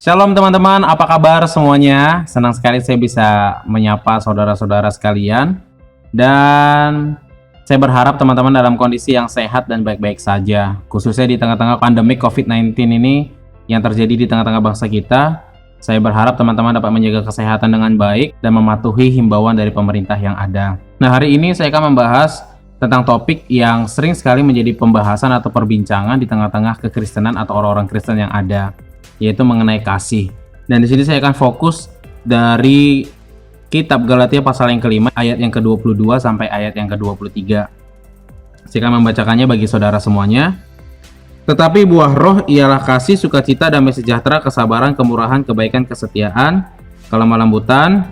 Shalom teman-teman, apa kabar semuanya? Senang sekali saya bisa menyapa saudara-saudara sekalian. Dan saya berharap teman-teman dalam kondisi yang sehat dan baik-baik saja. Khususnya di tengah-tengah pandemi COVID-19 ini yang terjadi di tengah-tengah bangsa kita. Saya berharap teman-teman dapat menjaga kesehatan dengan baik dan mematuhi himbauan dari pemerintah yang ada. Nah, hari ini saya akan membahas tentang topik yang sering sekali menjadi pembahasan atau perbincangan di tengah-tengah kekristenan atau orang-orang Kristen yang ada, yaitu mengenai kasih. Dan di sini saya akan fokus dari kitab Galatia pasal yang kelima ayat yang ke-22 sampai ayat yang ke-23. Saya akan membacakannya bagi saudara semuanya. Tetapi buah roh ialah kasih, sukacita, damai sejahtera, kesabaran, kemurahan, kebaikan, kesetiaan, kelemah lembutan,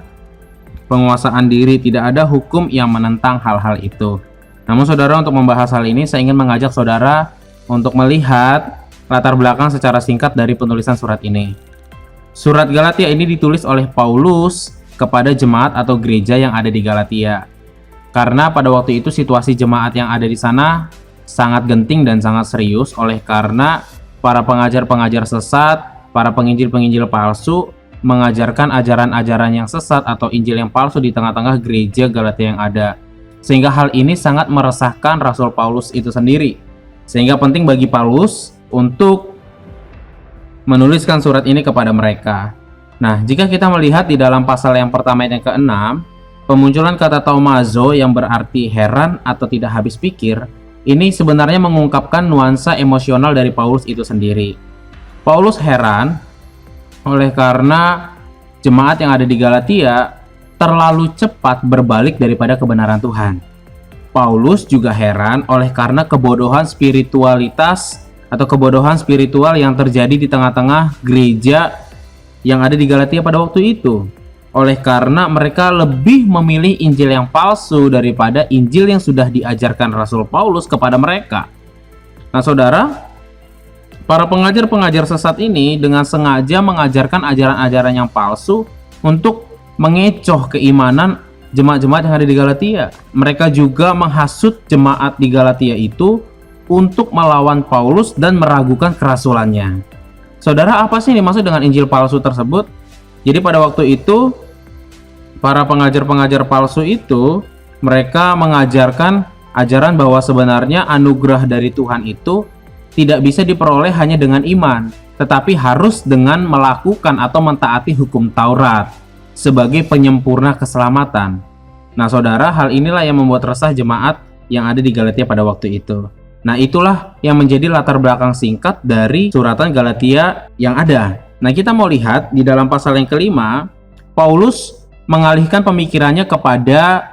penguasaan diri. Tidak ada hukum yang menentang hal-hal itu. Namun saudara, untuk membahas hal ini saya ingin mengajak saudara untuk melihat latar belakang secara singkat dari penulisan surat ini. Surat Galatia ini ditulis oleh Paulus kepada jemaat atau gereja yang ada di Galatia. Karena pada waktu itu situasi jemaat yang ada di sana sangat genting dan sangat serius, oleh karena para pengajar-pengajar sesat, para penginjil-penginjil palsu mengajarkan ajaran-ajaran yang sesat atau injil yang palsu di tengah-tengah gereja Galatia yang ada. Sehingga hal ini sangat meresahkan Rasul Paulus itu sendiri. Sehingga penting bagi Paulus untuk menuliskan surat ini kepada mereka. Nah, jika kita melihat di dalam pasal yang pertama yang ke-6, pemunculan kata taumazo yang berarti heran atau tidak habis pikir, ini sebenarnya mengungkapkan nuansa emosional dari Paulus itu sendiri. Paulus heran oleh karena jemaat yang ada di Galatia terlalu cepat berbalik daripada kebenaran Tuhan. Paulus juga heran oleh karena kebodohan spiritualitas atau kebodohan spiritual yang terjadi di tengah-tengah gereja yang ada di Galatia pada waktu itu. Oleh karena mereka lebih memilih Injil yang palsu daripada Injil yang sudah diajarkan Rasul Paulus kepada mereka. Nah saudara, para pengajar-pengajar sesat ini dengan sengaja mengajarkan ajaran-ajaran yang palsu untuk mengecoh keimanan jemaat-jemaat yang ada di Galatia. Mereka juga menghasut jemaat di Galatia itu untuk melawan Paulus dan meragukan kerasulannya. Saudara, apa sih yang dimaksud dengan Injil palsu tersebut? Jadi pada waktu itu para pengajar-pengajar palsu itu mereka mengajarkan ajaran bahwa sebenarnya anugerah dari Tuhan itu tidak bisa diperoleh hanya dengan iman, tetapi harus dengan melakukan atau mentaati hukum Taurat sebagai penyempurna keselamatan. Nah saudara, hal inilah yang membuat resah jemaat yang ada di Galatia pada waktu itu. Nah itulah yang menjadi latar belakang singkat dari suratan Galatia yang ada. Nah kita mau lihat di dalam pasal yang kelima, Paulus mengalihkan pemikirannya kepada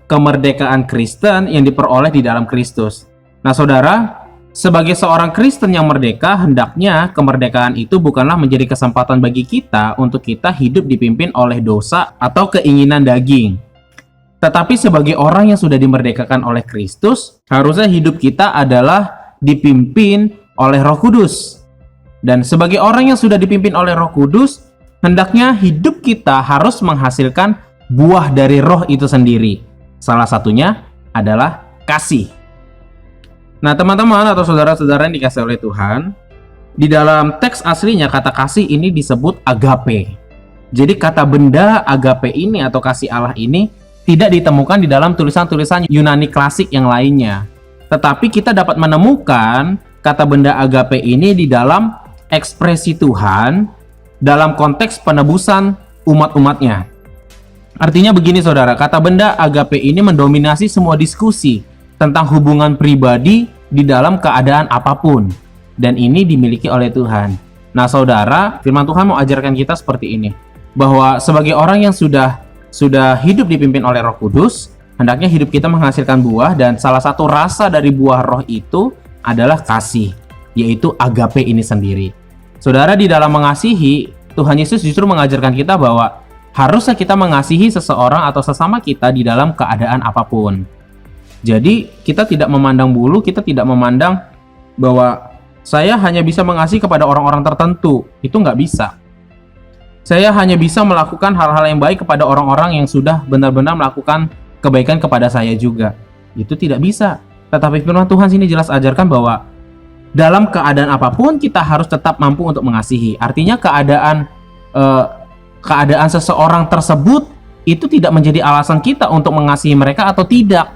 kemerdekaan Kristen yang diperoleh di dalam Kristus. Nah saudara, sebagai seorang Kristen yang merdeka, hendaknya kemerdekaan itu bukanlah menjadi kesempatan bagi kita untuk kita hidup dipimpin oleh dosa atau keinginan daging. Tetapi sebagai orang yang sudah dimerdekakan oleh Kristus, harusnya hidup kita adalah dipimpin oleh Roh Kudus. Dan sebagai orang yang sudah dipimpin oleh Roh Kudus, hendaknya hidup kita harus menghasilkan buah dari Roh itu sendiri. Salah satunya adalah kasih. Nah teman-teman atau saudara-saudara yang dikasihi oleh Tuhan, di dalam teks aslinya kata kasih ini disebut agape. Jadi kata benda agape ini atau kasih Allah ini tidak ditemukan di dalam tulisan-tulisan Yunani klasik yang lainnya. Tetapi kita dapat menemukan kata benda agape ini di dalam ekspresi Tuhan dalam konteks penebusan umat-umatnya. Artinya begini saudara, kata benda agape ini mendominasi semua diskusi tentang hubungan pribadi di dalam keadaan apapun. Dan ini dimiliki oleh Tuhan. Nah saudara, firman Tuhan mau ajarkan kita seperti ini, bahwa sebagai orang yang sudah hidup dipimpin oleh Roh Kudus, hendaknya hidup kita menghasilkan buah, dan salah satu rasa dari buah roh itu adalah kasih, yaitu agape ini sendiri. Saudara, di dalam mengasihi, Tuhan Yesus justru mengajarkan kita bahwa harusnya kita mengasihi seseorang atau sesama kita di dalam keadaan apapun. Jadi kita tidak memandang bulu, kita tidak memandang bahwa saya hanya bisa mengasihi kepada orang-orang tertentu. Itu nggak bisa. Saya hanya bisa melakukan hal-hal yang baik kepada orang-orang yang sudah benar-benar melakukan kebaikan kepada saya juga. Itu tidak bisa. Tetapi firman Tuhan sini jelas ajarkan bahwa dalam keadaan apapun kita harus tetap mampu untuk mengasihi. Artinya keadaan seseorang tersebut itu tidak menjadi alasan kita untuk mengasihi mereka atau tidak.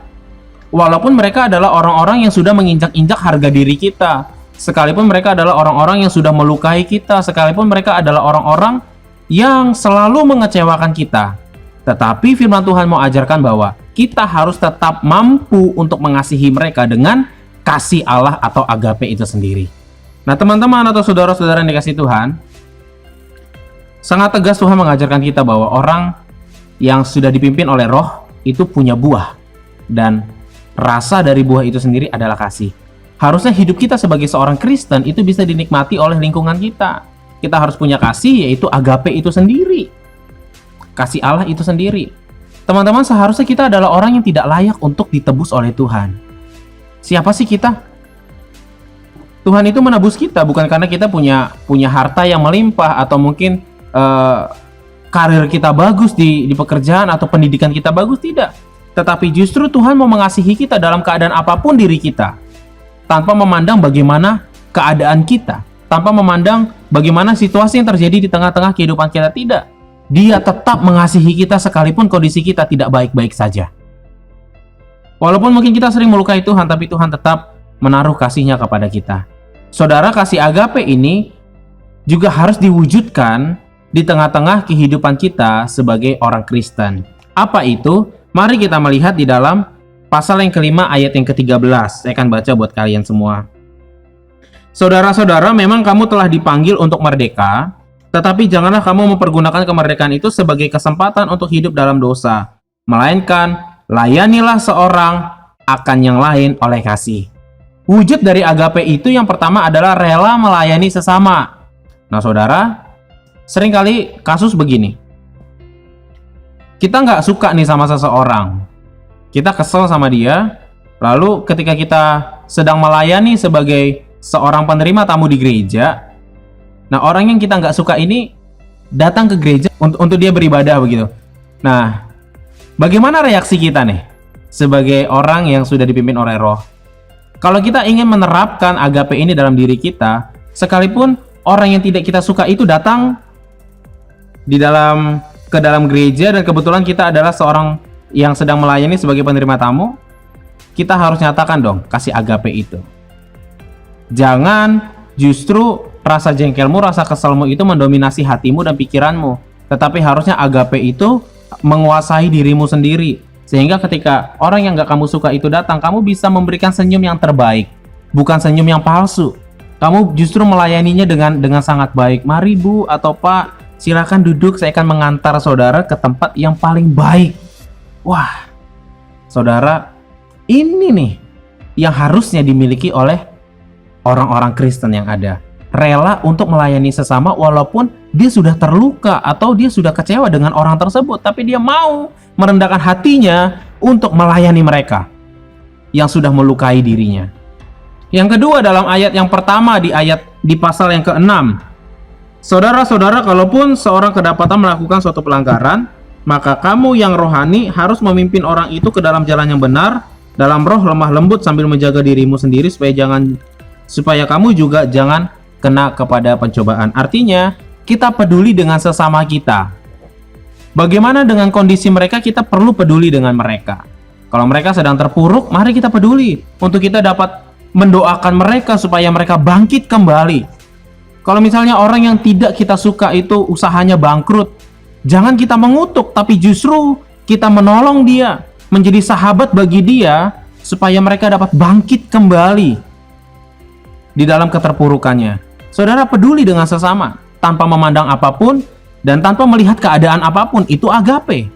Walaupun mereka adalah orang-orang yang sudah menginjak-injak harga diri kita, sekalipun mereka adalah orang-orang yang sudah melukai kita, sekalipun mereka adalah orang-orang yang selalu mengecewakan kita. Tetapi firman Tuhan mau ajarkan bahwa kita harus tetap mampu untuk mengasihi mereka dengan kasih Allah atau agape itu sendiri. Nah, teman-teman atau saudara-saudara yang dikasihi Tuhan, sangat tegas Tuhan mengajarkan kita bahwa orang yang sudah dipimpin oleh Roh itu punya buah, dan rasa dari buah itu sendiri adalah kasih. Harusnya hidup kita sebagai seorang Kristen itu bisa dinikmati oleh lingkungan kita. Kita harus punya kasih, yaitu agape itu sendiri, kasih Allah itu sendiri. Teman-teman, seharusnya kita adalah orang yang tidak layak untuk ditebus oleh Tuhan. Siapa sih kita? Tuhan itu menebus kita bukan karena kita punya harta yang melimpah, atau mungkin karir kita bagus di pekerjaan, atau pendidikan kita bagus, tidak. Tetapi justru Tuhan mau mengasihi kita dalam keadaan apapun diri kita, tanpa memandang bagaimana keadaan kita, tanpa memandang bagaimana situasi yang terjadi di tengah-tengah kehidupan kita. Tidak, Dia tetap mengasihi kita sekalipun kondisi kita tidak baik-baik saja. Walaupun mungkin kita sering melukai Tuhan, tapi Tuhan tetap menaruh kasih-Nya kepada kita. Saudara, kasih agape ini juga harus diwujudkan di tengah-tengah kehidupan kita sebagai orang Kristen. Apa itu? Mari kita melihat di dalam pasal yang kelima ayat yang ke-13. Saya akan baca buat kalian semua. Saudara-saudara, memang kamu telah dipanggil untuk merdeka, tetapi janganlah kamu mempergunakan kemerdekaan itu sebagai kesempatan untuk hidup dalam dosa, melainkan layanilah seorang akan yang lain oleh kasih. Wujud dari agape itu yang pertama adalah rela melayani sesama. Nah, saudara, seringkali kasus begini. Kita nggak suka nih sama seseorang. Kita kesel sama dia. Lalu ketika kita sedang melayani sebagai seorang penerima tamu di gereja, nah orang yang kita nggak suka ini datang ke gereja untuk dia beribadah begitu. Nah, bagaimana reaksi kita nih sebagai orang yang sudah dipimpin oleh Roh? Kalau kita ingin menerapkan agape ini dalam diri kita, sekalipun orang yang tidak kita suka itu datang ke dalam gereja dan kebetulan kita adalah seorang yang sedang melayani sebagai penerima tamu, kita harus nyatakan dong kasih agape itu. Jangan justru rasa jengkelmu, rasa keselmu itu mendominasi hatimu dan pikiranmu, tetapi harusnya agape itu menguasai dirimu sendiri, sehingga ketika orang yang gak kamu suka itu datang, kamu bisa memberikan senyum yang terbaik, bukan senyum yang palsu. Kamu justru melayaninya dengan sangat baik. Mari Bu atau Pak, silakan duduk, saya akan mengantar saudara ke tempat yang paling baik. Wah, saudara, ini nih yang harusnya dimiliki oleh orang-orang Kristen yang ada. Rela untuk melayani sesama walaupun dia sudah terluka atau dia sudah kecewa dengan orang tersebut, tapi dia mau merendahkan hatinya untuk melayani mereka yang sudah melukai dirinya. Yang kedua, dalam ayat yang pertama di pasal yang ke-6. Saudara-saudara, kalaupun seorang kedapatan melakukan suatu pelanggaran, maka kamu yang rohani harus memimpin orang itu ke dalam jalan yang benar, dalam roh lemah lembut sambil menjaga dirimu sendiri supaya kamu juga jangan kena kepada pencobaan. Artinya, kita peduli dengan sesama kita. Bagaimana dengan kondisi mereka? Kita perlu peduli dengan mereka. Kalau mereka sedang terpuruk, mari kita peduli untuk kita dapat mendoakan mereka supaya mereka bangkit kembali. Kalau misalnya orang yang tidak kita suka itu usahanya bangkrut, jangan kita mengutuk, tapi justru kita menolong dia, menjadi sahabat bagi dia supaya mereka dapat bangkit kembali di dalam keterpurukannya. Saudara, peduli dengan sesama tanpa memandang apapun dan tanpa melihat keadaan apapun, itu agape.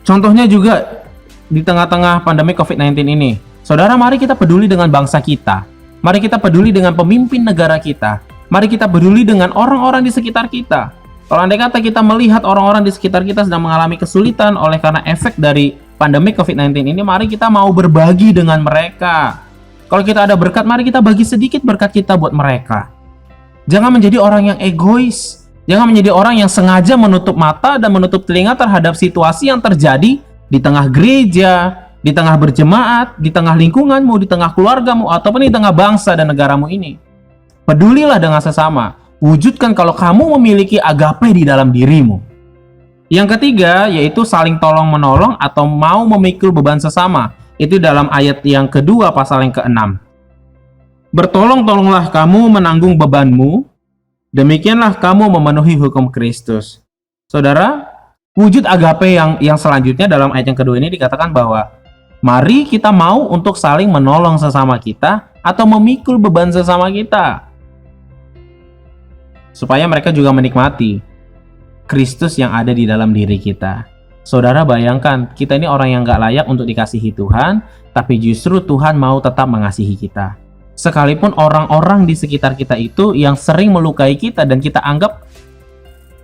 Contohnya juga di tengah-tengah pandemi COVID-19 ini, saudara, mari kita peduli dengan bangsa kita. Mari kita peduli dengan pemimpin negara kita. Mari kita peduli dengan orang-orang di sekitar kita. Kalau andai kata kita melihat orang-orang di sekitar kita sedang mengalami kesulitan oleh karena efek dari pandemi COVID-19 ini, mari kita mau berbagi dengan mereka. Kalau kita ada berkat, mari kita bagi sedikit berkat kita buat mereka. Jangan menjadi orang yang egois. Jangan menjadi orang yang sengaja menutup mata dan menutup telinga terhadap situasi yang terjadi di tengah gereja, di tengah berjemaat, di tengah lingkunganmu, di tengah keluargamu, ataupun di tengah bangsa dan negaramu ini. Pedulilah dengan sesama. Wujudkan kalau kamu memiliki agape di dalam dirimu. Yang ketiga, yaitu saling tolong-menolong atau mau memikul beban sesama. Itu dalam ayat yang kedua pasal yang ke-6. Bertolong-tolonglah kamu menanggung bebanmu, demikianlah kamu memenuhi hukum Kristus. Saudara, wujud agape yang selanjutnya dalam ayat yang kedua ini dikatakan bahwa mari kita mau untuk saling menolong sesama kita atau memikul beban sesama kita, supaya mereka juga menikmati Kristus yang ada di dalam diri kita. Saudara, bayangkan, kita ini orang yang gak layak untuk dikasihi Tuhan, tapi justru Tuhan mau tetap mengasihi kita. Sekalipun orang-orang di sekitar kita itu yang sering melukai kita dan kita anggap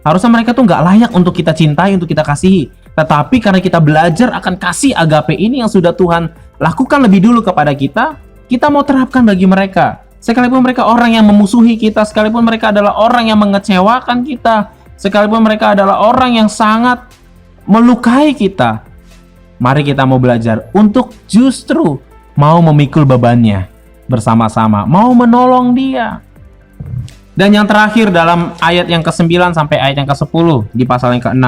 harusnya mereka tuh gak layak untuk kita cintai, untuk kita kasihi. Tetapi karena kita belajar akan kasih agape ini yang sudah Tuhan lakukan lebih dulu kepada kita, kita mau terapkan bagi mereka. Sekalipun mereka orang yang memusuhi kita, sekalipun mereka adalah orang yang mengecewakan kita, sekalipun mereka adalah orang yang sangat melukai kita, mari kita mau belajar untuk justru mau memikul bebannya bersama-sama, mau menolong dia. Dan yang terakhir dalam ayat yang ke-9 sampai ayat yang ke-10 di pasal yang ke-6.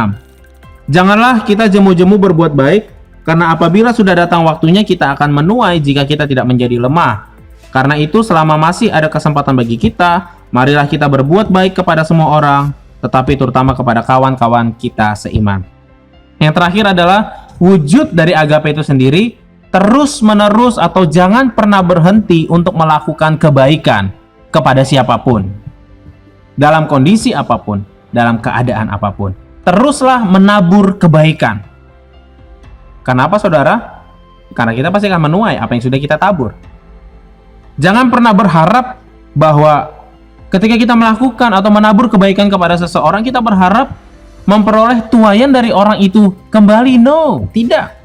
Janganlah kita jemu-jemu berbuat baik, karena apabila sudah datang waktunya kita akan menuai jika kita tidak menjadi lemah. Karena itu selama masih ada kesempatan bagi kita, marilah kita berbuat baik kepada semua orang, tetapi terutama kepada kawan-kawan kita seiman. Yang terakhir adalah wujud dari agape itu sendiri, terus-menerus atau jangan pernah berhenti untuk melakukan kebaikan kepada siapapun, dalam kondisi apapun, dalam keadaan apapun. Teruslah menabur kebaikan. Kenapa, saudara? Karena kita pasti akan menuai apa yang sudah kita tabur. Jangan pernah berharap bahwa ketika kita melakukan atau menabur kebaikan kepada seseorang, kita berharap memperoleh tuaian dari orang itu kembali. No, tidak.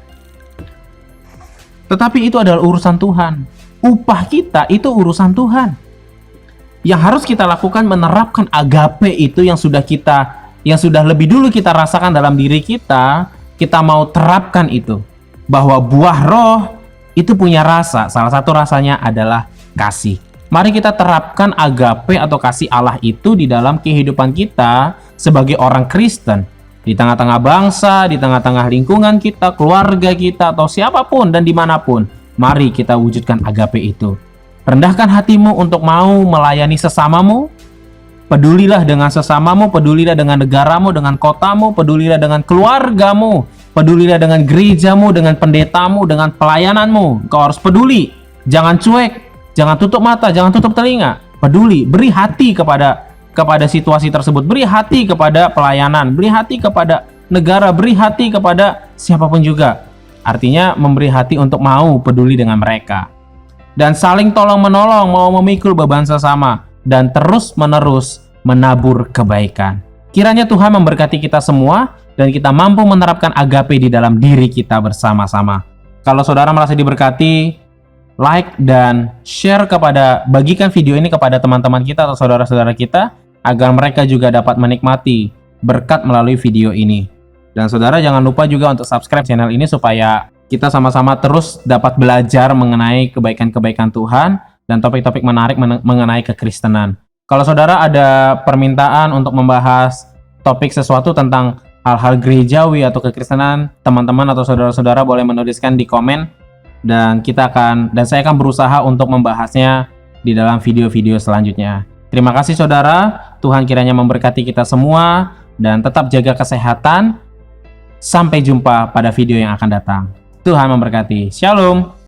Tetapi itu adalah urusan Tuhan. Upah kita itu urusan Tuhan. Yang harus kita lakukan menerapkan agape itu yang sudah lebih dulu kita rasakan dalam diri kita. Kita mau terapkan itu, bahwa buah roh itu punya rasa. Salah satu rasanya adalah kasih. Mari kita terapkan agape atau kasih Allah itu di dalam kehidupan kita sebagai orang Kristen. Di tengah-tengah bangsa, di tengah-tengah lingkungan kita, keluarga kita, atau siapapun dan dimanapun, mari kita wujudkan agape itu. Rendahkan hatimu untuk mau melayani sesamamu. Pedulilah dengan sesamamu, pedulilah dengan negaramu, dengan kotamu, pedulilah dengan keluargamu, pedulilah dengan gerejamu, dengan pendetamu, dengan pelayananmu. Kau harus peduli, jangan cuek, jangan tutup mata, jangan tutup telinga. Peduli, beri hati kepada situasi tersebut, beri hati kepada pelayanan, beri hati kepada negara, beri hati kepada siapapun juga. Artinya memberi hati untuk mau peduli dengan mereka. Dan saling tolong-menolong, mau memikul beban sesama, dan terus-menerus menabur kebaikan. Kiranya Tuhan memberkati kita semua, dan kita mampu menerapkan agape di dalam diri kita bersama-sama. Kalau saudara merasa diberkati, like dan share bagikan video ini kepada teman-teman kita atau saudara-saudara kita, agar mereka juga dapat menikmati berkat melalui video ini. Dan saudara jangan lupa juga untuk subscribe channel ini supaya kita sama-sama terus dapat belajar mengenai kebaikan-kebaikan Tuhan dan topik-topik menarik mengenai kekristenan. Kalau saudara ada permintaan untuk membahas topik sesuatu tentang hal-hal gerejawi atau kekristenan, teman-teman atau saudara-saudara boleh menuliskan di komen, dan saya akan berusaha untuk membahasnya di dalam video-video selanjutnya. Terima kasih saudara, Tuhan kiranya memberkati kita semua, dan tetap jaga kesehatan. Sampai jumpa pada video yang akan datang. Tuhan memberkati. Shalom.